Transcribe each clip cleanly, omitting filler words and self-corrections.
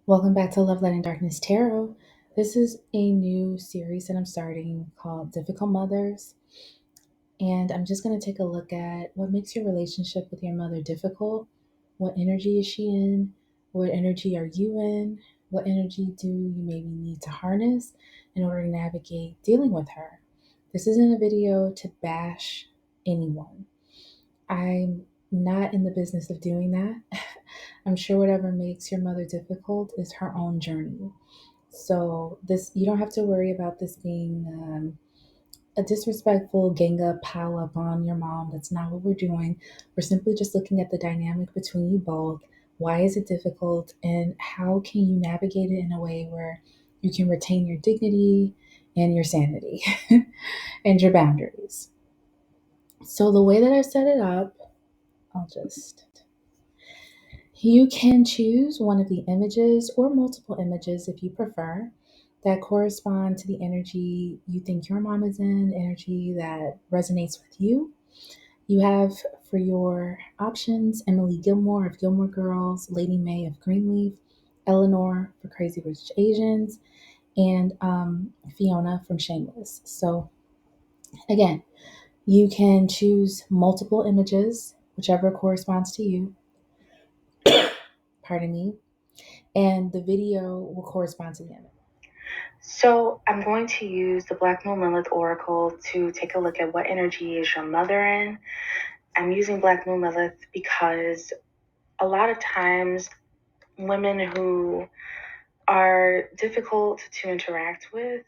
Welcome back to Love, Light, and Darkness Tarot. This is a new series that I'm starting called Difficult Mothers. And I'm just going to take a look at what makes your relationship with your mother difficult. What energy is she in? What energy are you in? What energy do you maybe need to harness in order to navigate dealing with her? This isn't a video to bash anyone. I'm not in the business of doing that. I'm sure whatever makes your mother difficult is her own journey. So this you don't have to worry about this being a disrespectful gang up pile up on your mom. That's not what we're doing. We're simply just looking at the dynamic between you both. Why is it difficult, and how can you navigate it in a way where you can retain your dignity and your sanity and your boundaries? So the way that I set it up, I'll just you can choose one of the images or multiple images if you prefer that correspond to the energy you think your mom is in, energy that resonates with you. You have for your options Emily Gilmore of Gilmore Girls, Lady Mae of Greenleaf, Eleanor for Crazy Rich Asians, and Fiona from Shameless. So, again, you can choose multiple images, whichever corresponds to you. Pardon me, and the video will correspond to the image. So I'm going to use the Black Moon Lilith Oracle to take a look at what energy is your mother in. I'm using Black Moon Lilith because a lot of times women who are difficult to interact with,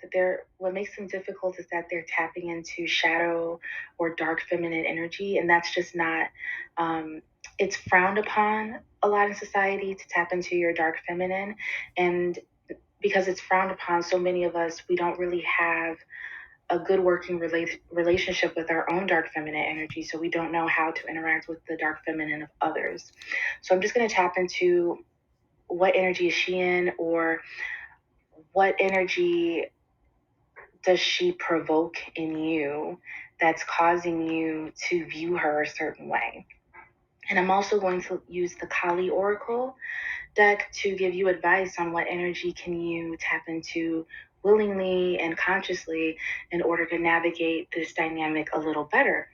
what makes them difficult is that they're tapping into shadow or dark feminine energy, and that's just not it's frowned upon a lot in society to tap into your dark feminine. And because it's frowned upon, so many of us, we don't really have a good working relationship with our own dark feminine energy. So we don't know how to interact with the dark feminine of others. So I'm just going to tap into what energy is she in, or what energy does she provoke in you that's causing you to view her a certain way. And I'm also going to use the Kali Oracle deck to give you advice on what energy can you tap into willingly and consciously in order to navigate this dynamic a little better.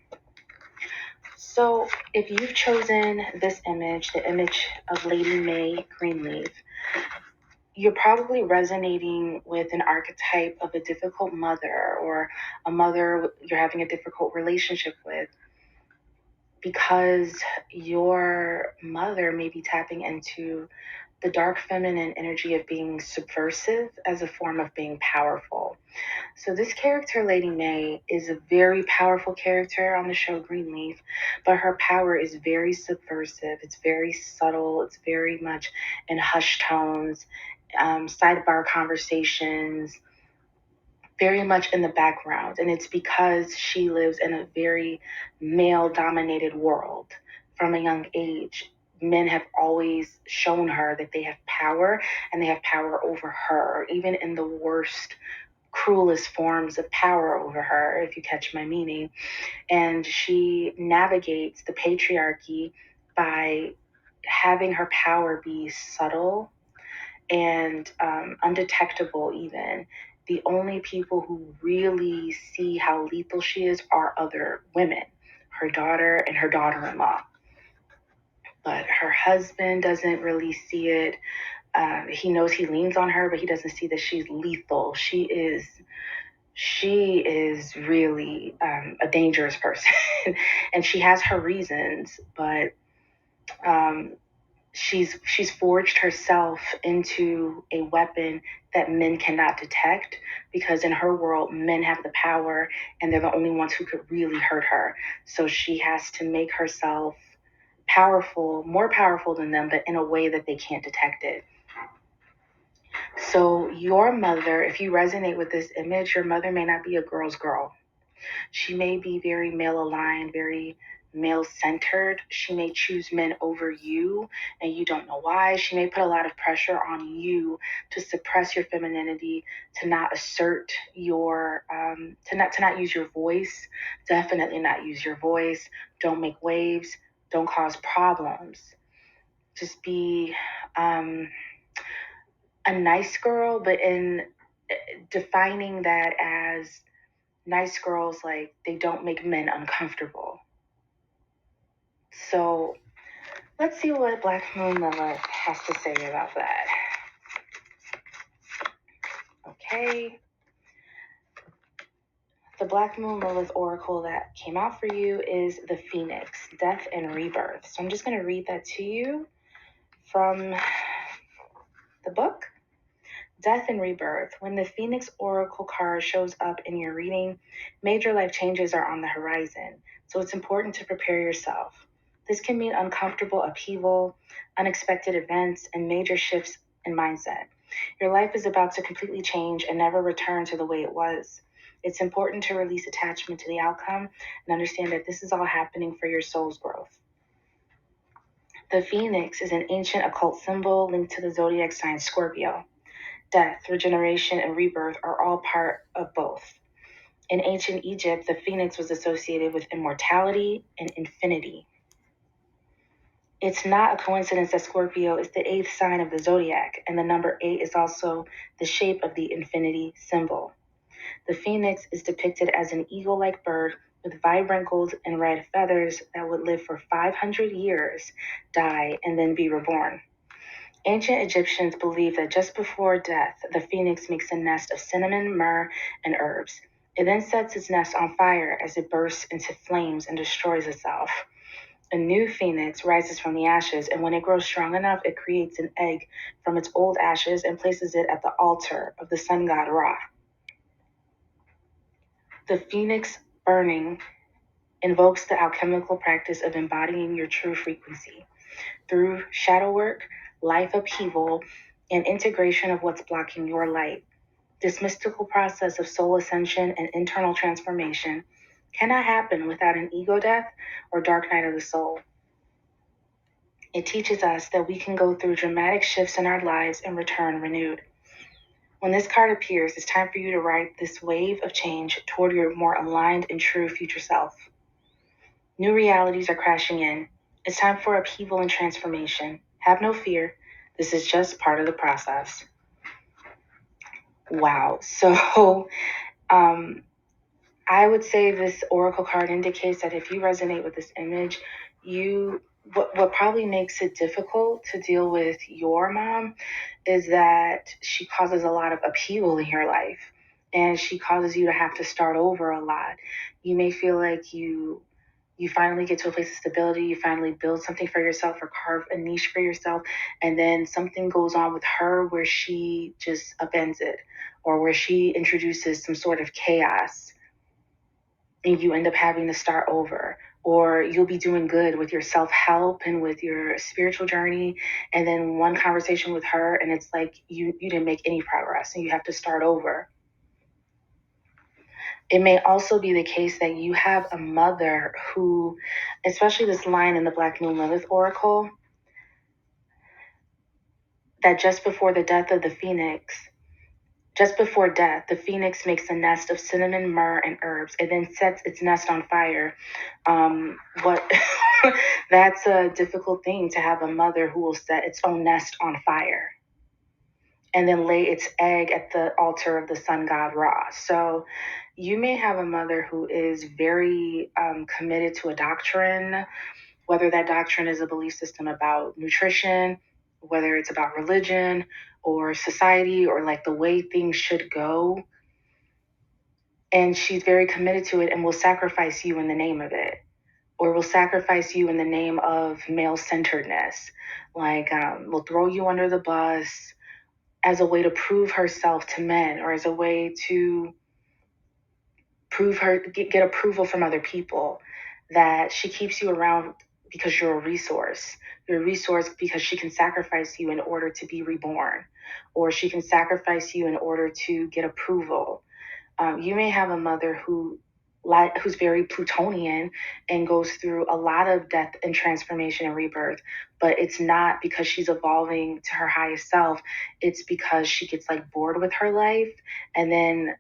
So if you've chosen this image, the image of Lady Mae Greenleaf, you're probably resonating with an archetype of a difficult mother, or a mother you're having a difficult relationship with, because your mother may be tapping into the dark feminine energy of being subversive as a form of being powerful. So this character, Lady Mae, is a very powerful character on the show Greenleaf, but her power is very subversive. It's very subtle. It's very much in hushed tones, sidebar conversations, very much in the background. And it's because she lives in a very male dominated world from a young age. Men have always shown her that they have power, and they have power over her, even in the worst, cruelest forms of power over her, if you catch my meaning. And she navigates the patriarchy by having her power be subtle and undetectable. Even the only people who really see how lethal she is are other women, her daughter and her daughter-in-law. But her husband doesn't really see it. He knows he leans on her, but he doesn't see that she's lethal. She is really a dangerous person, and she has her reasons, but um, she's forged herself into a weapon that men cannot detect, because in her world, men have the power, and they're the only ones who could really hurt her. So she has to make herself powerful, more powerful than them, but in a way that they can't detect it. So your mother, if you resonate with this image, your mother may not be a girl's girl. She may be very male aligned, very male centered. She may choose men over you, and you don't know why. She may put a lot of pressure on you to suppress your femininity, to not assert your, to not use your voice. Definitely not use your voice. Don't make waves. Don't cause problems. Just be a nice girl, but in defining that as nice girls, like they don't make men uncomfortable. So let's see what Black Moon Lilith has to say about that. Okay. The Black Moon Lilith oracle that came out for you is the Phoenix, Death and Rebirth. So I'm just going to read that to you from the book. Death and Rebirth. When the Phoenix Oracle card shows up in your reading, major life changes are on the horizon, so it's important to prepare yourself. This can mean uncomfortable upheaval, unexpected events, and major shifts in mindset. Your life is about to completely change and never return to the way it was. It's important to release attachment to the outcome and understand that this is all happening for your soul's growth. The Phoenix is an ancient occult symbol linked to the zodiac sign Scorpio. Death, regeneration, and rebirth are all part of both. In ancient Egypt, the phoenix was associated with immortality and infinity. It's not a coincidence that Scorpio is the eighth sign of the zodiac, and the number 8 is also the shape of the infinity symbol. The phoenix is depicted as an eagle-like bird with vibrant gold and red feathers that would live for 500 years, die, and then be reborn. Ancient Egyptians believed that just before death, the phoenix makes a nest of cinnamon, myrrh, and herbs. It then sets its nest on fire as it bursts into flames and destroys itself. A new phoenix rises from the ashes, and when it grows strong enough, it creates an egg from its old ashes and places it at the altar of the sun god Ra. The phoenix burning invokes the alchemical practice of embodying your true frequency. Through shadow work, life upheaval, and integration of what's blocking your light. This mystical process of soul ascension and internal transformation cannot happen without an ego death or dark night of the soul. It teaches us that we can go through dramatic shifts in our lives and return renewed. When this card appears, it's time for you to ride this wave of change toward your more aligned and true future self. New realities are crashing in. It's time for upheaval and transformation. Have no fear. This is just part of the process. Wow. So, I would say this oracle card indicates that if you resonate with this image, what probably makes it difficult to deal with your mom is that she causes a lot of upheaval in your life, and she causes you to have to start over a lot. You may feel like you finally get to a place of stability, you finally build something for yourself or carve a niche for yourself, and then something goes on with her where she just upends it, or where she introduces some sort of chaos and you end up having to start over. Or you'll be doing good with your self-help and with your spiritual journey, and then one conversation with her and it's like you didn't make any progress and you have to start over. It may also be the case that you have a mother who, especially this line in the Black Moon Lilith Oracle, that just before the death of the phoenix, just before death, the phoenix makes a nest of cinnamon, myrrh, and herbs. It then sets its nest on fire. What That's a difficult thing, to have a mother who will set its own nest on fire and then lay its egg at the altar of the sun god Ra. So you may have a mother who is very committed to a doctrine, whether that doctrine is a belief system about nutrition, whether it's about religion or society or like the way things should go. And she's very committed to it and will sacrifice you in the name of it, or will sacrifice you in the name of male centeredness. Like, will throw you under the bus as a way to prove herself to men, or as a way to get approval from other people, that she keeps you around because you're a resource. You're a resource because she can sacrifice you in order to be reborn, or she can sacrifice you in order to get approval. You may have a mother who's very Plutonian and goes through a lot of death and transformation and rebirth, but it's not because she's evolving to her highest self. It's because she gets like bored with her life, and then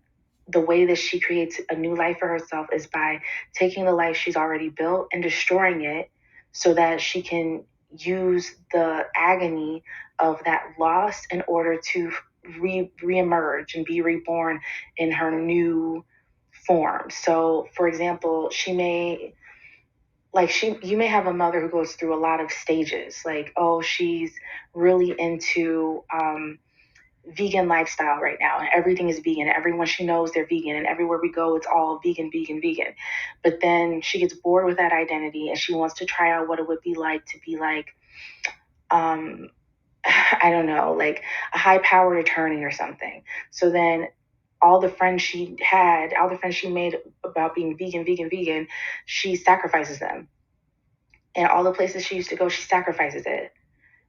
the way that she creates a new life for herself is by taking the life she's already built and destroying it so that she can use the agony of that loss in order to reemerge and be reborn in her new form. So, for example, you may have a mother who goes through a lot of stages. Like, oh, she's really into vegan lifestyle right now, and everything is vegan. Everyone she knows they're vegan, and everywhere we go, it's all vegan, vegan, vegan. But then she gets bored with that identity, and she wants to try out what it would be like to be like, um, I don't know, like a high powered attorney or something. So then all the friends she had, all the friends she made about being vegan, vegan, vegan, she sacrifices them. And all the places she used to go, she sacrifices it.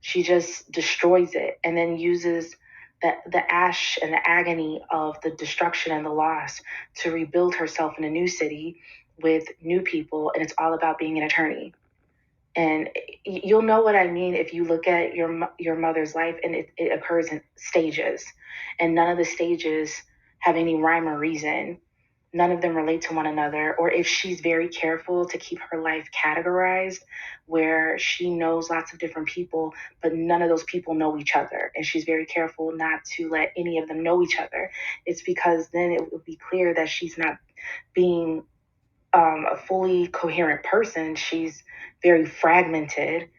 She just destroys it and then uses the ash and the agony of the destruction and the loss to rebuild herself in a new city with new people. And it's all about being an attorney. And you'll know what I mean if you look at your mother's life, and it occurs in stages, and none of the stages have any rhyme or reason. None of them relate to one another. Or if she's very careful to keep her life categorized, where she knows lots of different people, but none of those people know each other, and she's very careful not to let any of them know each other, it's because then it would be clear that she's not being a fully coherent person. She's very fragmented,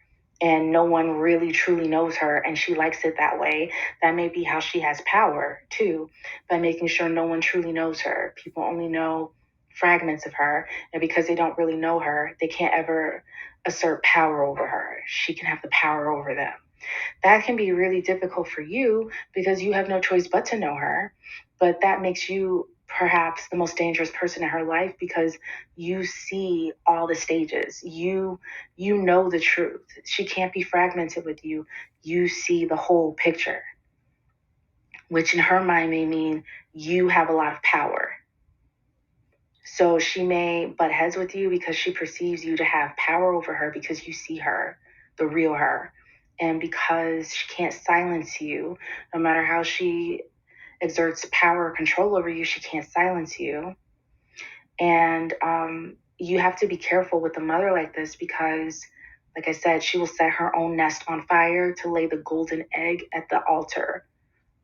and no one really truly knows her, and she likes it that way. That may be how she has power too, by making sure no one truly knows her. People only know fragments of her, and because they don't really know her, they can't ever assert power over her. She can have the power over them. That can be really difficult for you because you have no choice but to know her. But that makes you perhaps the most dangerous person in her life because you see all the stages. You know the truth. She can't be fragmented with you. You see the whole picture, which in her mind may mean you have a lot of power. So she may butt heads with you because she perceives you to have power over her because you see her, the real her. And because she can't silence you, no matter how she exerts power or control over you, she can't silence you. And you have to be careful with a mother like this because, like I said, she will set her own nest on fire to lay the golden egg at the altar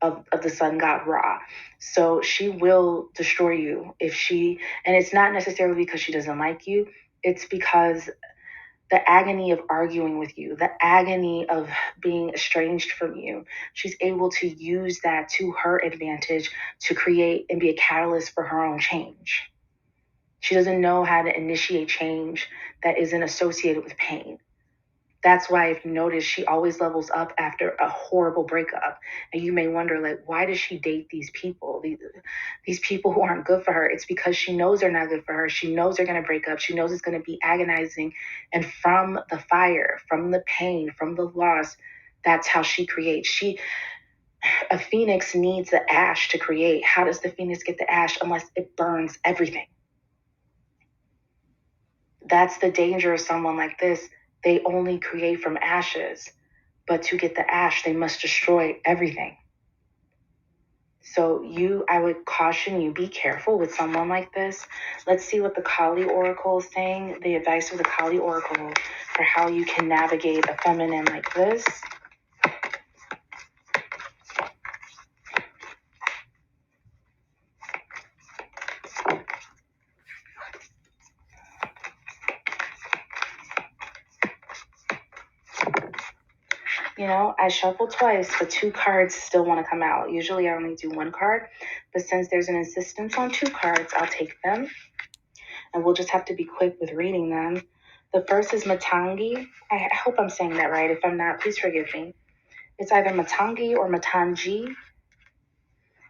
of the sun god Ra. So she will destroy you if she, and it's not necessarily because she doesn't like you, it's because the agony of arguing with you, the agony of being estranged from you, she's able to use that to her advantage to create and be a catalyst for her own change. She doesn't know how to initiate change that isn't associated with pain. That's why, if you notice, she always levels up after a horrible breakup. And you may wonder, like, why does she date these people? These people who aren't good for her. It's because she knows they're not good for her. She knows they're going to break up. She knows it's going to be agonizing. And from the fire, from the pain, from the loss, that's how she creates. A phoenix needs the ash to create. How does the phoenix get the ash unless it burns everything? That's the danger of someone like this. They only create from ashes, but to get the ash, they must destroy everything. So I would caution you, be careful with someone like this. Let's see what the Kali Oracle is saying, the advice of the Kali Oracle for how you can navigate a feminine like this. You know, I shuffled twice, but two cards still want to come out. Usually I only do one card, but since there's an insistence on two cards, I'll take them. And we'll just have to be quick with reading them. The first is Matangi. I hope I'm saying that right. If I'm not, please forgive me. It's either Matangi or Matangi.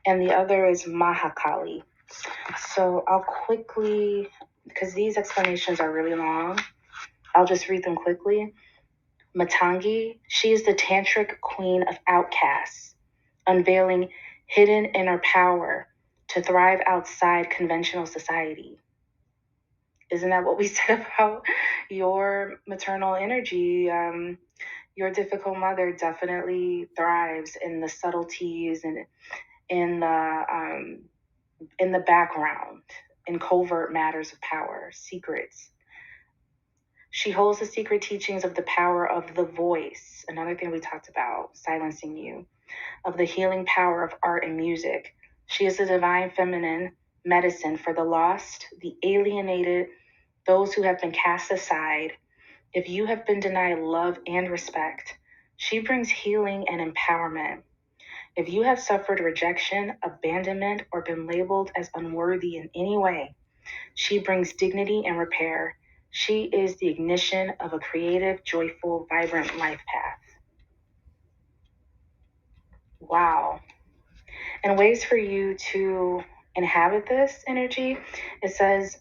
And the other is Mahakali. So I'll quickly, because these explanations are really long, I'll just read them quickly. Matangi, she is the tantric queen of outcasts, unveiling hidden inner power to thrive outside conventional society. Isn't that what we said about your maternal energy? Your difficult mother definitely thrives in the subtleties and in the background, in covert matters of power, secrets. She holds the secret teachings of the power of the voice, another thing we talked about, silencing you, of the healing power of art and music. She is the divine feminine medicine for the lost, the alienated, those who have been cast aside. If you have been denied love and respect, she brings healing and empowerment. If you have suffered rejection, abandonment, or been labeled as unworthy in any way, she brings dignity and repair. She is the ignition of a creative, joyful, vibrant life path. Wow. And ways for you to inhabit this energy, it says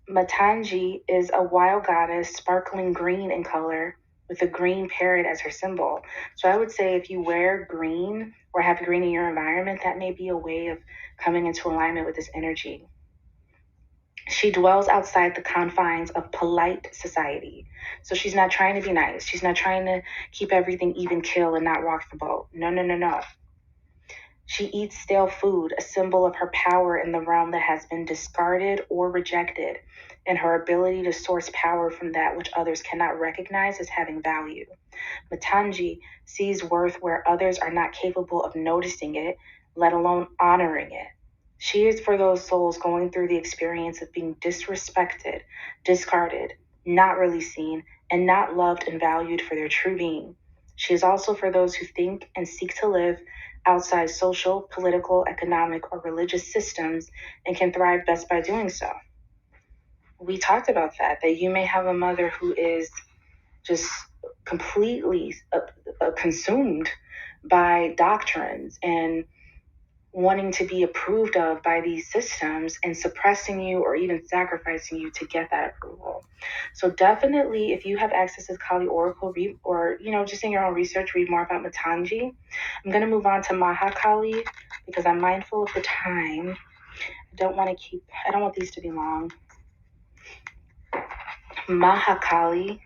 Matangi is a wild goddess, sparkling green in color, with a green parrot as her symbol. So I would say if you wear green or have green in your environment, that may be a way of coming into alignment with this energy. She dwells outside the confines of polite society. So she's not trying to be nice. She's not trying to keep everything even kill and not rock the boat. No, no, no, no. She eats stale food, a symbol of her power in the realm that has been discarded or rejected, and her ability to source power from that which others cannot recognize as having value. Matangi sees worth where others are not capable of noticing it, let alone honoring it. She is for those souls going through the experience of being disrespected, discarded, not really seen, and not loved and valued for their true being. She is also for those who think and seek to live outside social, political, economic, or religious systems and can thrive best by doing so. We talked about that you may have a mother who is just completely consumed by doctrines and wanting to be approved of by these systems and suppressing you or even sacrificing you to get that approval. So definitely, if you have access to the Kali Oracle, read, or just in your own research, read more about Matangi. I'm going to move on to Mahakali because I'm mindful of the time. I don't want these to be long. Mahakali.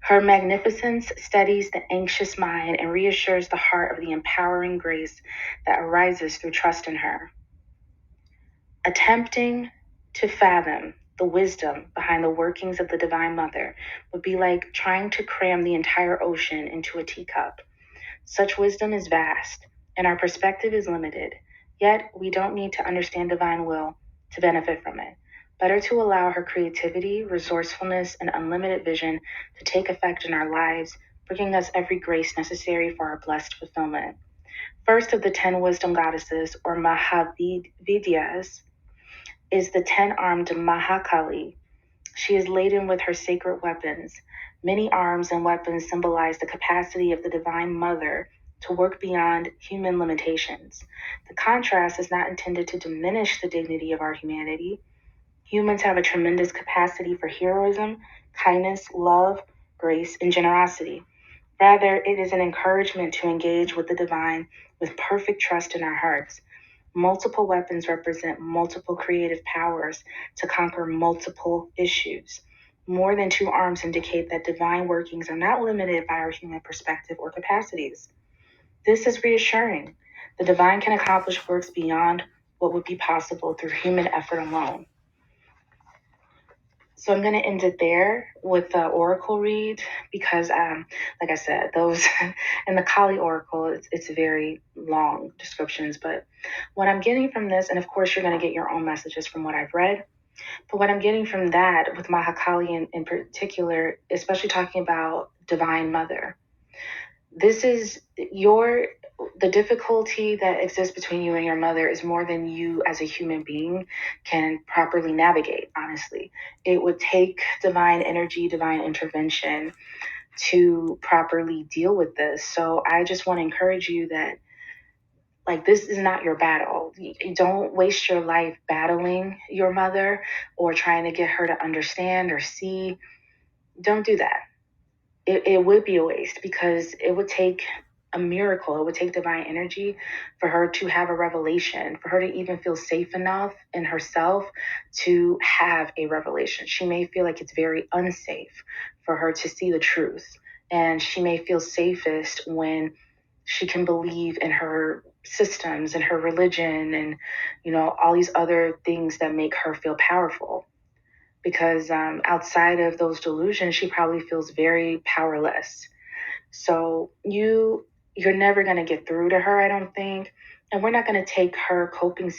Her magnificence steadies the anxious mind and reassures the heart of the empowering grace that arises through trust in her. Attempting to fathom the wisdom behind the workings of the Divine Mother would be like trying to cram the entire ocean into a teacup. Such wisdom is vast, and our perspective is limited. Yet, we don't need to understand divine will to benefit from it. Better to allow her creativity, resourcefulness, and unlimited vision to take effect in our lives, bringing us every grace necessary for our blessed fulfillment. First of the 10 wisdom goddesses, or Mahavidyas, is the 10-armed Mahakali. She is laden with her sacred weapons. Many arms and weapons symbolize the capacity of the Divine Mother to work beyond human limitations. The contrast is not intended to diminish the dignity of our humanity. Humans have a tremendous capacity for heroism, kindness, love, grace, and generosity. Rather, it is an encouragement to engage with the divine with perfect trust in our hearts. Multiple weapons represent multiple creative powers to conquer multiple issues. More than two arms indicate that divine workings are not limited by our human perspective or capacities. This is reassuring. The divine can accomplish works beyond what would be possible through human effort alone. So I'm going to end it there with the oracle read because, like I said, those in the Kali oracle, it's very long descriptions. But what I'm getting from this, and of course you're going to get your own messages from what I've read, but what I'm getting from that with Mahakali in particular, especially talking about Divine Mother, this is the difficulty that exists between you and your mother is more than you as a human being can properly navigate. Honestly, it would take divine energy, divine intervention to properly deal with this. So I just want to encourage you that, like, this is not your battle. You don't waste your life battling your mother or trying to get her to understand or see. Don't do that. It would be a waste because it would take a miracle. It would take divine energy for her to have a revelation, for her to even feel safe enough in herself to have a revelation. She may feel like it's very unsafe for her to see the truth. And she may feel safest when she can believe in her systems and her religion and, all these other things that make her feel powerful. because outside of those delusions, she probably feels very powerless. So you're never going to get through to her, I don't think. And we're not going to take her coping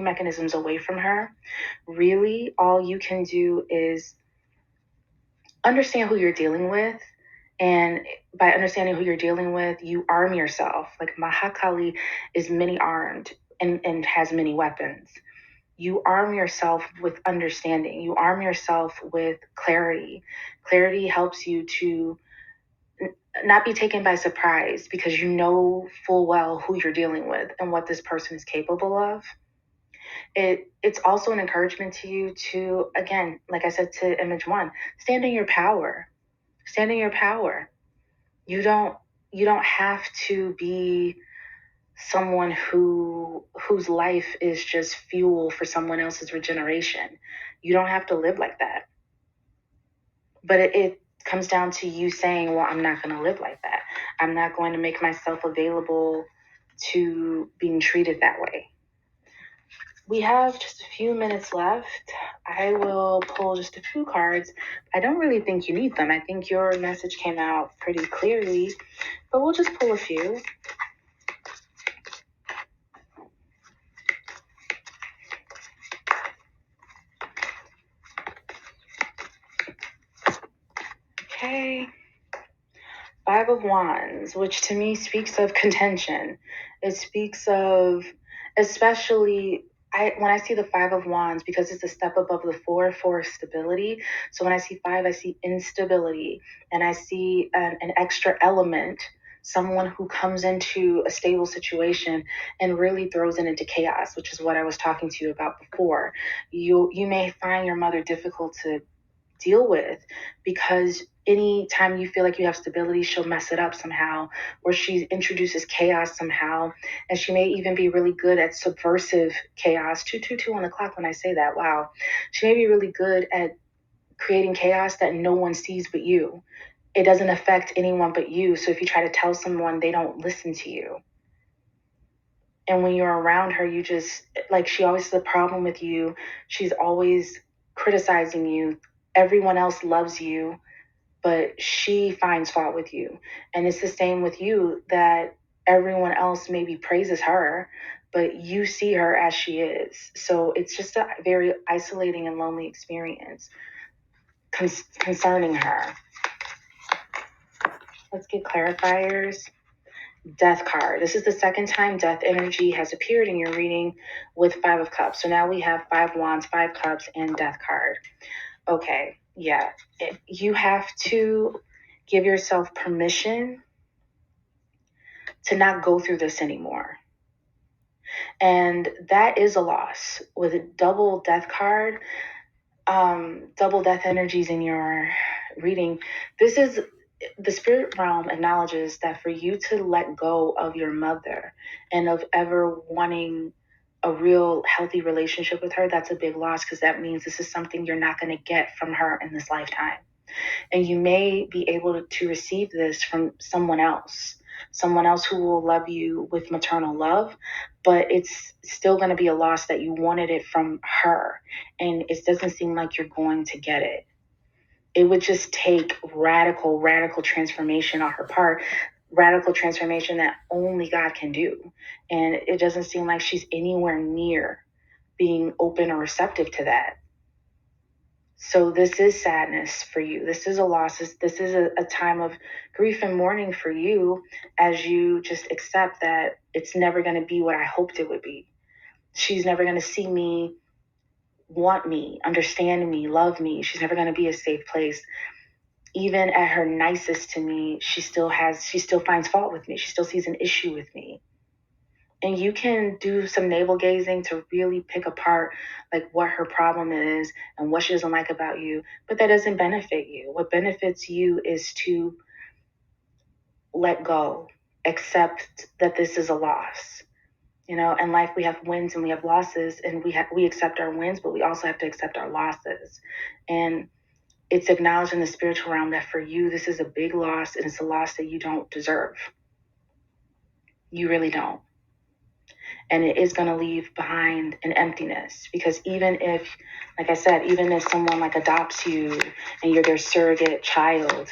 mechanisms away from her. Really, all you can do is understand who you're dealing with. And by understanding who you're dealing with, you arm yourself. Like Mahakali is many armed and has many weapons. You arm yourself with understanding. You arm yourself with clarity. Clarity helps you to not be taken by surprise because you know full well who you're dealing with and what this person is capable of. It's also an encouragement to you to, again, like I said to image one, stand in your power. Stand in your power. You don't have to be someone whose life is just fuel for someone else's regeneration. You don't have to live like that. But it comes down to you saying, well, I'm not going to live like that. I'm not going to make myself available to being treated that way. We have just a few minutes left. I will pull just a few cards. I don't really think you need them. I think your message came out pretty clearly, but we'll just pull a few. Okay. Five of Wands, which to me speaks of contention. It speaks of, especially, when I see the Five of Wands, because it's a step above the four is stability. So when I see five, I see instability, and I see an extra element, someone who comes into a stable situation and really throws it into chaos, which is what I was talking to you about before. You may find your mother difficult to deal with because anytime you feel like you have stability, she'll mess it up somehow, or she introduces chaos somehow. And she may even be really good at subversive chaos. 222 on the clock when I say that. Wow. She may be really good at creating chaos that no one sees but you. It doesn't affect anyone but you. So if you try to tell someone, they don't listen to you. And when you're around her, you just, like, she always has a problem with you. She's always criticizing you. Everyone else loves you, but she finds fault with you. And it's the same with you, that everyone else maybe praises her, but you see her as she is. So it's just a very isolating and lonely experience concerning her. Let's get clarifiers. Death card. This is the second time death energy has appeared in your reading with Five of Cups. So now we have Five Wands, Five Cups, and Death card. Okay, yeah. You have to give yourself permission to not go through this anymore. And that is a loss. With a double death card, double death energies in your reading, this is, the spirit realm acknowledges that for you to let go of your mother and of ever wanting a real healthy relationship with her, that's a big loss, because that means this is something you're not going to get from her in this lifetime. And you may be able to receive this from someone else who will love you with maternal love, but it's still going to be a loss that you wanted it from her. And it doesn't seem like you're going to get it. It would just take radical transformation on her part, radical transformation that only God can do. And it doesn't seem like she's anywhere near being open or receptive to that. So this is sadness for you. This is a loss. This is a time of grief and mourning for you, as you just accept that it's never going to be what I hoped it would be. She's never going to see me, want me, understand me, love me. She's never going to be a safe place. Even at her nicest to me, she still finds fault with me. She still sees an issue with me. And you can do some navel gazing to really pick apart like what her problem is and what she doesn't like about you, but that doesn't benefit you. What benefits you is to let go, accept that this is a loss. In life we have wins and we have losses, and we accept our wins, but we also have to accept our losses. And it's acknowledged in the spiritual realm that for you this is a big loss, and it's a loss that you don't deserve. You really don't. and it is going to leave behind an emptiness. Because even if, like I said, even if someone like adopts you and you're their surrogate child,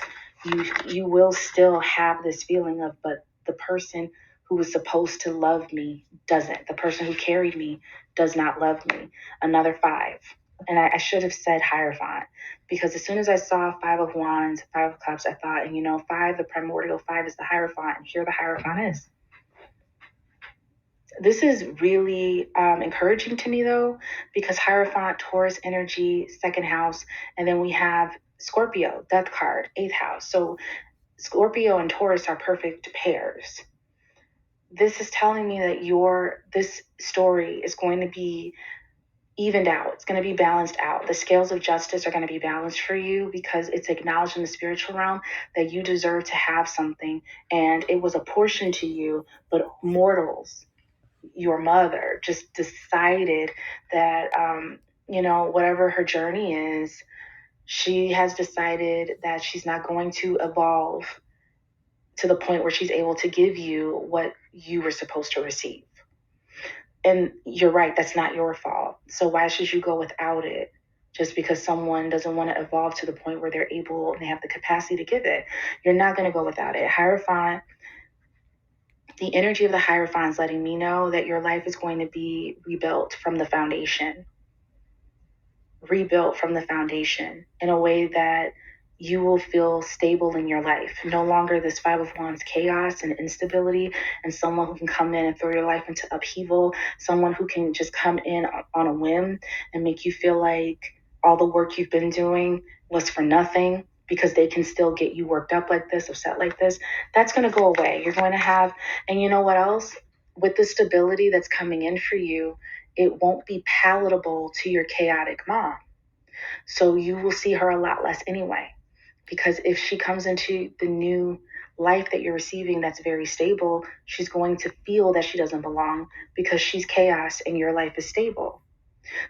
you will still have this feeling of, but the person who was supposed to love me doesn't. The person who carried me does not love me. Another five. And I should have said Hierophant, because as soon as I saw Five of Wands, Five of Cups, I thought, and five, the primordial five is the Hierophant, and here the Hierophant is. This is really encouraging to me, though, because Hierophant, Taurus energy, second house, and then we have Scorpio, death card, eighth house. So Scorpio and Taurus are perfect pairs. This is telling me that this story is going to be evened out. It's going to be balanced out. The scales of justice are going to be balanced for you, because it's acknowledged in the spiritual realm that you deserve to have something, and it was apportioned to you, but mortals, your mother, just decided that, whatever her journey is, she has decided that she's not going to evolve to the point where she's able to give you what you were supposed to receive. And you're right, that's not your fault. So why should you go without it just because someone doesn't want to evolve to the point where they're able and they have the capacity to give it? You're not going to go without it. Hierophant, the energy of the Hierophant is letting me know that your life is going to be rebuilt from the foundation. Rebuilt from the foundation in a way that you will feel stable in your life. No longer this Five of Wands chaos and instability, and someone who can come in and throw your life into upheaval, someone who can just come in on a whim and make you feel like all the work you've been doing was for nothing, because they can still get you worked up like this, upset like this. That's going to go away. You're going to have, and you know what else? With the stability that's coming in for you, it won't be palatable to your chaotic mom. So you will see her a lot less anyway. Because if she comes into the new life that you're receiving that's very stable, she's going to feel that she doesn't belong, because she's chaos and your life is stable.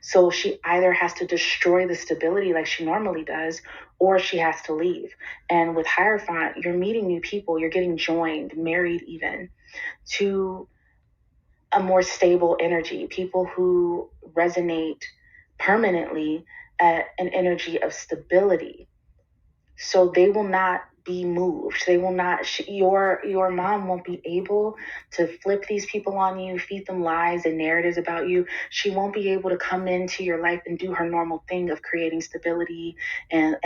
So she either has to destroy the stability like she normally does, or she has to leave. And with Hierophant, you're meeting new people, you're getting joined, married even, to a more stable energy, people who resonate permanently at an energy of stability. So they will not be moved. They will not, your mom won't be able to flip these people on you, feed them lies and narratives about you. She won't be able to come into your life and do her normal thing of creating stability and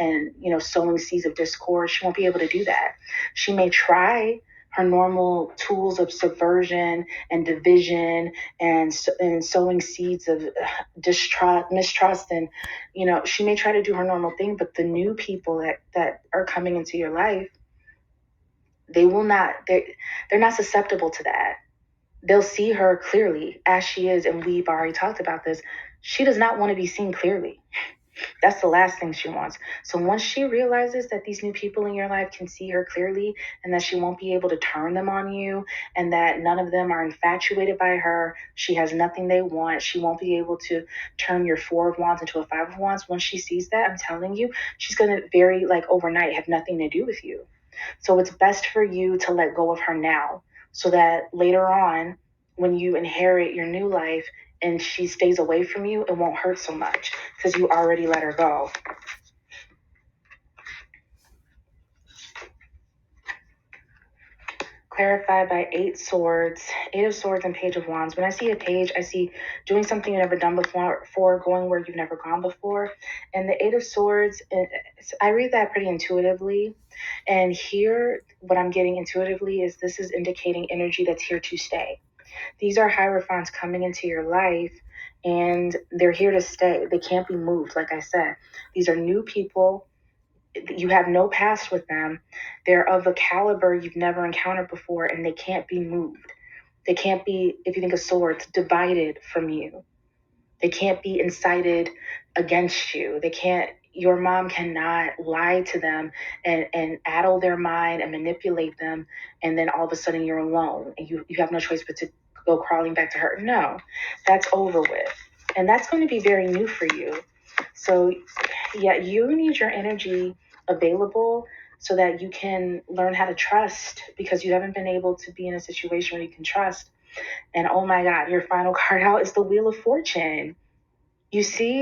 sowing seeds of discord. She won't be able to do that. She may try her normal tools of subversion and division and sowing seeds of distrust, mistrust, and she may try to do her normal thing, but the new people that are coming into your life, they will not, they're not susceptible to that. They'll see her clearly as she is, and we've already talked about this. She does not want to be seen clearly. That's the last thing she wants. So once she realizes that these new people in your life can see her clearly, and that she won't be able to turn them on you, and that none of them are infatuated by her, she has nothing they want, she won't be able to turn your Four of Wands into a Five of Wands. Once she sees that, I'm telling you, she's going to very overnight have nothing to do with you. So it's best for you to let go of her now, so that later on, when you inherit your new life and she stays away from you, it won't hurt so much because you already let her go. Clarified by Eight Swords, Eight of Swords, and Page of Wands. When I see a page, I see doing something you've never done before, going where you've never gone before. And the Eight of Swords, I read that pretty intuitively. And here, what I'm getting intuitively is this is indicating energy that's here to stay. These are Hierophants coming into your life, and they're here to stay. They can't be moved, like I said. These are new people. You have no past with them. They're of a caliber you've never encountered before, and they can't be moved. They can't be, if you think of swords, divided from you. They can't be incited against you. Your mom cannot lie to them and addle their mind and manipulate them, and then all of a sudden you're alone and you have no choice but to go crawling back to her. No, that's over with. And that's going to be very new for you. So yeah, you need your energy available so that you can learn how to trust, because you haven't been able to be in a situation where you can trust. And oh my God, your final card out is the Wheel of Fortune. You see,